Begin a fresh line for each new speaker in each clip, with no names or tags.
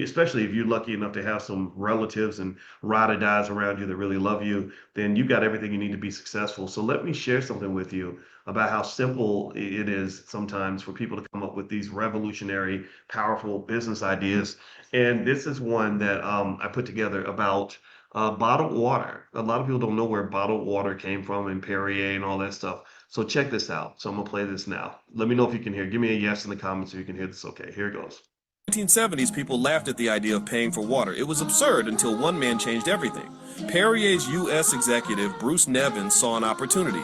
especially if you're lucky enough to have some relatives and ride or dies around you that really love you, then you got everything you need to be successful. So let me share something with you about how simple it is sometimes for people to come up with these revolutionary, powerful business ideas. And this is one that I put together about bottled water. A lot of people don't know where bottled water came from and Perrier and all that stuff. So check this out. So I'm gonna play this now. Let me know if you can hear. Give me a yes in the comments if you can hear this. Okay, here it goes.
1970s, people laughed at the idea of paying for water. It was absurd until one man changed everything. Perrier's U.S. executive, Bruce Nevins, saw an opportunity.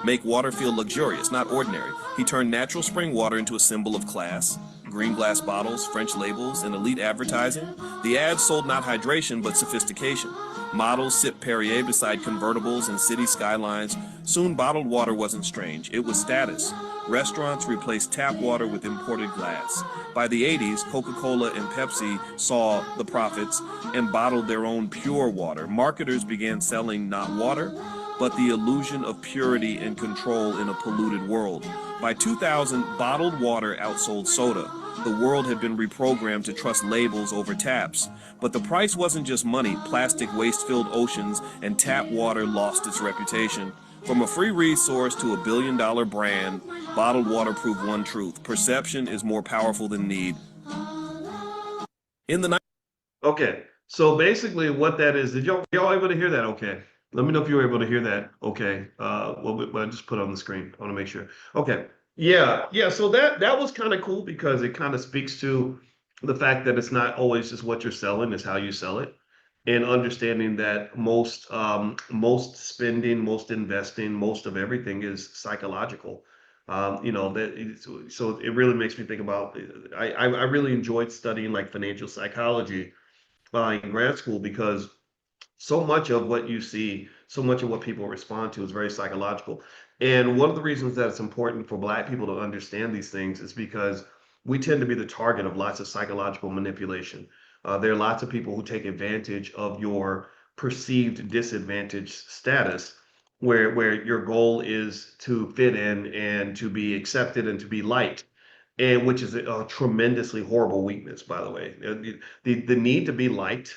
Make water feel luxurious, not ordinary. He turned natural spring water into a symbol of class. Green glass bottles, French labels, and elite advertising. The ads sold not hydration, but sophistication. Models sipped Perrier beside convertibles and city skylines. Soon bottled water wasn't strange, it was status. Restaurants replaced tap water with imported glass. By the 80s, Coca-Cola and Pepsi saw the profits and bottled their own pure water. Marketers began selling not water, but the illusion of purity and control in a polluted world. By 2000, bottled water outsold soda. The world had been reprogrammed to trust labels over taps. But the price wasn't just money. Plastic waste-filled oceans and tap water lost its reputation. From a free resource to a billion-dollar brand, bottled water proved one truth: perception is more powerful than need. In the
Okay, so basically what that is, did y'all able to hear that? Okay, let me know if you were able to hear that. Okay, what I just put on the screen. I want to make sure. Okay, yeah, yeah. So that was kind of cool because it kind of speaks to the fact that it's not always just what you're selling, it's how you sell it, and understanding that most spending, most investing, most of everything is psychological. So it really makes me think about. I really enjoyed studying like financial psychology in grad school because so much of what you see, so much of what people respond to is very psychological. And one of the reasons that it's important for Black people to understand these things is because we tend to be the target of lots of psychological manipulation. There are lots of people who take advantage of your perceived disadvantaged status, where your goal is to fit in and to be accepted and to be liked, and which is a tremendously horrible weakness, by the way. The need to be liked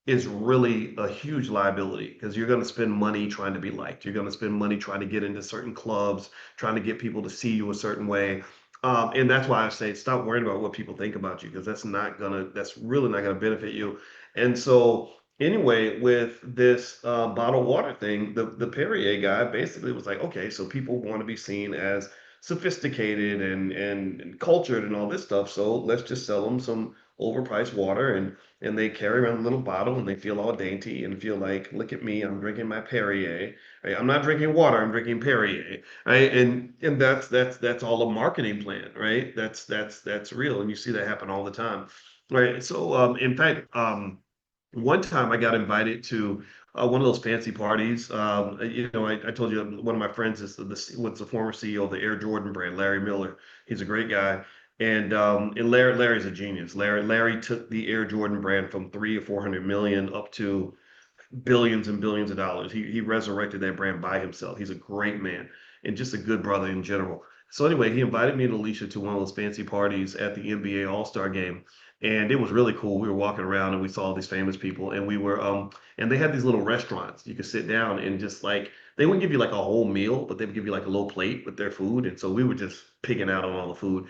is really a huge liability because you're going to spend money trying to be liked. You're going to spend money trying to get into certain clubs, trying to get people to see you a certain way. And that's why I say stop worrying about what people think about you because that's really not gonna benefit you. And so anyway, with this bottled water thing, the Perrier guy basically was like, okay, so people want to be seen as sophisticated and cultured and all this stuff. So let's just sell them some overpriced water and they carry around a little bottle and they feel all dainty and feel like, look at me, I'm drinking my Perrier. Right? I'm not drinking water, I'm drinking Perrier. Right? And that's all a marketing plan, right? That's real, and you see that happen all the time. Right. So in fact, one time I got invited to one of those fancy parties. I told you one of my friends is was the former CEO of the Air Jordan brand, Larry Miller. He's a great guy. And Larry's a genius. Larry took the Air Jordan brand from 3 or 400 million up to billions and billions of dollars. He resurrected that brand by himself. He's a great man and just a good brother in general. So anyway, he invited me and Alicia to one of those fancy parties at the NBA All-Star game. And it was really cool. We were walking around and we saw all these famous people and we were and they had these little restaurants. You could sit down and just like they wouldn't give you like a whole meal, but they would give you like a little plate with their food. And so we were just picking out on all the food.